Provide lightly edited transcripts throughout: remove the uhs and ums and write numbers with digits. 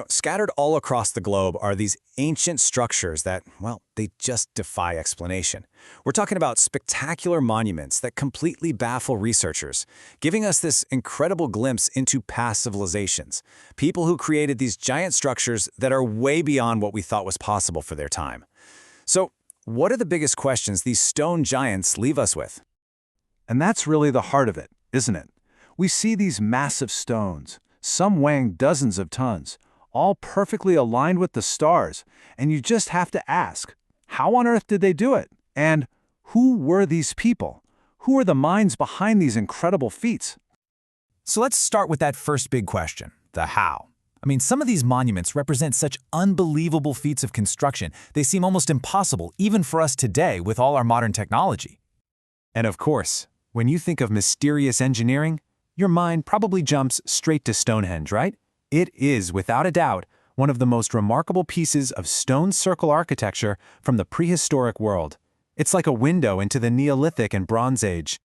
Scattered all across the globe are these ancient structures that, well, they just defy explanation. We're talking about spectacular monuments that completely baffle researchers, giving us this incredible glimpse into past civilizations, people who created these giant structures that are way beyond what we thought was possible for their time. So, what are the biggest questions these stone giants leave us with? And that's really the heart of it, isn't it? We see these massive stones, some weighing dozens of tons, all perfectly aligned with the stars, and you just have to ask, how on earth did they do it? And who were these people? Who are the minds behind these incredible feats? So let's start with that first big question, the how. Some of these monuments represent such unbelievable feats of construction, they seem almost impossible even for us today with all our modern technology. And of course, when you think of mysterious engineering, your mind probably jumps straight to Stonehenge, right? It is, without a doubt, one of the most remarkable pieces of stone circle architecture from the prehistoric world. It's like a window into the Neolithic and Bronze Age.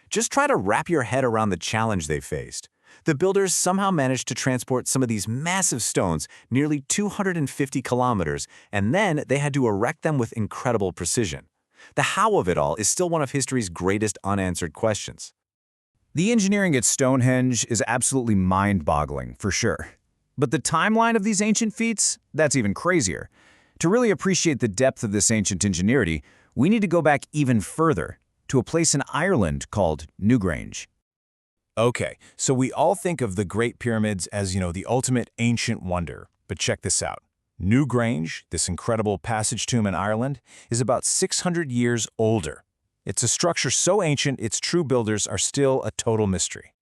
Just try to wrap your head around the challenge they faced. The builders somehow managed to transport some of these massive stones nearly 250 kilometers, and then they had to erect them with incredible precision. The how of it all is still one of history's greatest unanswered questions. The engineering at Stonehenge is absolutely mind-boggling, for sure. But the timeline of these ancient feats, that's even crazier. To really appreciate the depth of this ancient ingenuity, we need to go back even further, to a place in Ireland called Newgrange. Okay, so we all think of the Great Pyramids as, the ultimate ancient wonder. But check this out. Newgrange, this incredible passage tomb in Ireland, is about 600 years older. It's a structure so ancient its true builders are still a total mystery.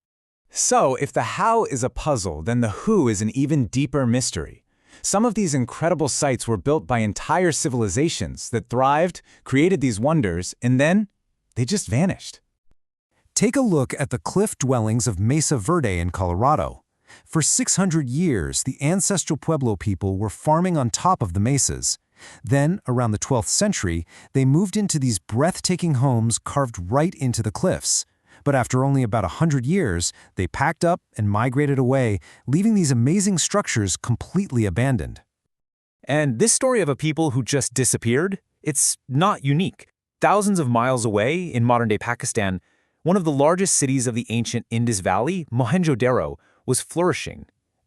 So, if the how is a puzzle, then the who is an even deeper mystery. Some of these incredible sites were built by entire civilizations that thrived, created these wonders, and then they just vanished. Take a look at the cliff dwellings of Mesa Verde in Colorado. For 600 years, the ancestral Pueblo people were farming on top of the mesas. Then, around the 12th century, they moved into these breathtaking homes carved right into the cliffs. But after only about 100 years, they packed up and migrated away, leaving these amazing structures completely abandoned. And this story of a people who just disappeared, it's not unique. Thousands of miles away, in modern-day Pakistan, one of the largest cities of the ancient Indus Valley, Mohenjo-Daro, was flourishing.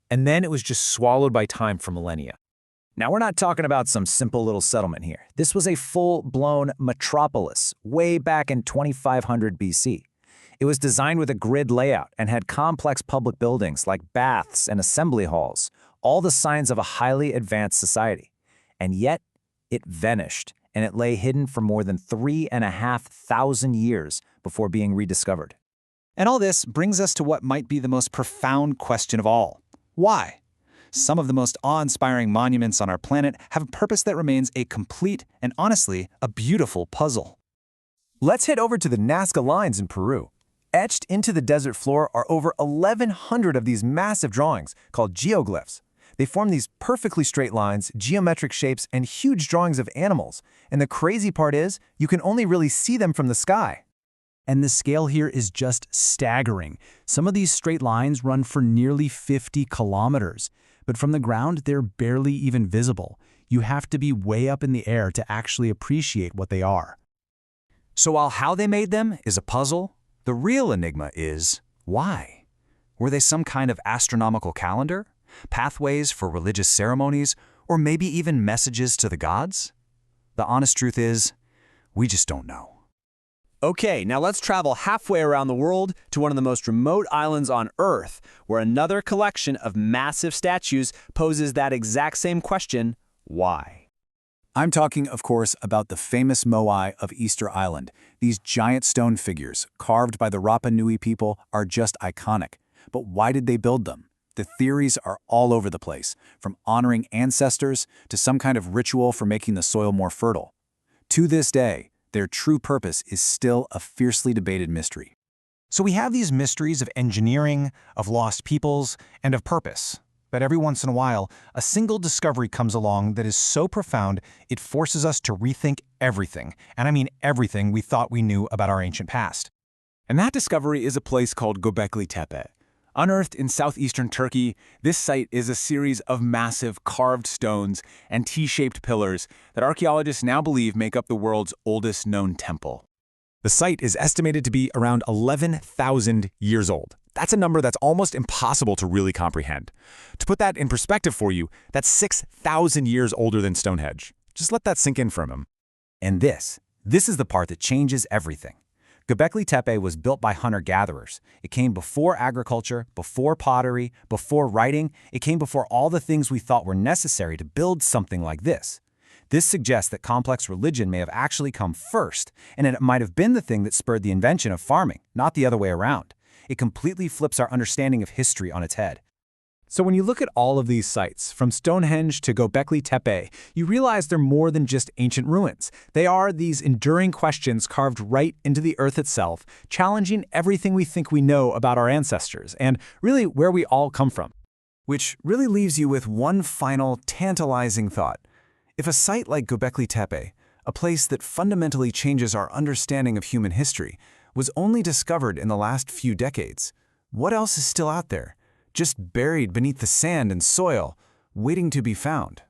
And then it was just swallowed by time for millennia. Now, we're not talking about some simple little settlement here. This was a full-blown metropolis way back in 2500 BC. It was designed with a grid layout and had complex public buildings like baths and assembly halls, all the signs of a highly advanced society. And yet, it vanished, and it lay hidden for more than 3,500 years before being rediscovered. And all this brings us to what might be the most profound question of all. Why? Some of the most awe-inspiring monuments on our planet have a purpose that remains a complete and, honestly, a beautiful puzzle. Let's head over to the Nazca Lines in Peru. Etched into the desert floor are over 1,100 of these massive drawings called geoglyphs. They form these perfectly straight lines, geometric shapes, and huge drawings of animals. And the crazy part is, you can only really see them from the sky. And the scale here is just staggering. Some of these straight lines run for nearly 50 kilometers. But from the ground, they're barely even visible. You have to be way up in the air to actually appreciate what they are. So while how they made them is a puzzle, the real enigma is why? Were they some kind of astronomical calendar? Pathways for religious ceremonies? Or maybe even messages to the gods? The honest truth is, we just don't know. Okay, now let's travel halfway around the world to one of the most remote islands on Earth, where another collection of massive statues poses that exact same question, why? I'm talking, of course, about the famous Moai of Easter Island. These giant stone figures, carved by the Rapa Nui people, are just iconic. But why did they build them? The theories are all over the place, from honoring ancestors to some kind of ritual for making the soil more fertile. To this day, their true purpose is still a fiercely debated mystery. So we have these mysteries of engineering, of lost peoples, and of purpose. But every once in a while, a single discovery comes along that is so profound it forces us to rethink everything, and I mean everything we thought we knew about our ancient past. And that discovery is a place called Göbekli Tepe, Unearthed in southeastern Turkey, this site is a series of massive carved stones and T-shaped pillars that archaeologists now believe make up the world's oldest known temple. The site is estimated to be around 11,000 years old. That's a number that's almost impossible to really comprehend. To put that in perspective for you, that's 6,000 years older than Stonehenge. Just let that sink in for a moment. And this is the part that changes everything. Göbekli Tepe was built by hunter-gatherers. It came before agriculture, before pottery, before writing. It came before all the things we thought were necessary to build something like this. This suggests that complex religion may have actually come first, and it might have been the thing that spurred the invention of farming, not the other way around. It completely flips our understanding of history on its head. So when you look at all of these sites, from Stonehenge to Göbekli Tepe, you realize they're more than just ancient ruins. They are these enduring questions carved right into the earth itself, challenging everything we think we know about our ancestors, and really where we all come from. Which really leaves you with one final, tantalizing thought. If a site like Göbekli Tepe, a place that fundamentally changes our understanding of human history, was only discovered in the last few decades, what else is still out there? Just buried beneath the sand and soil, waiting to be found?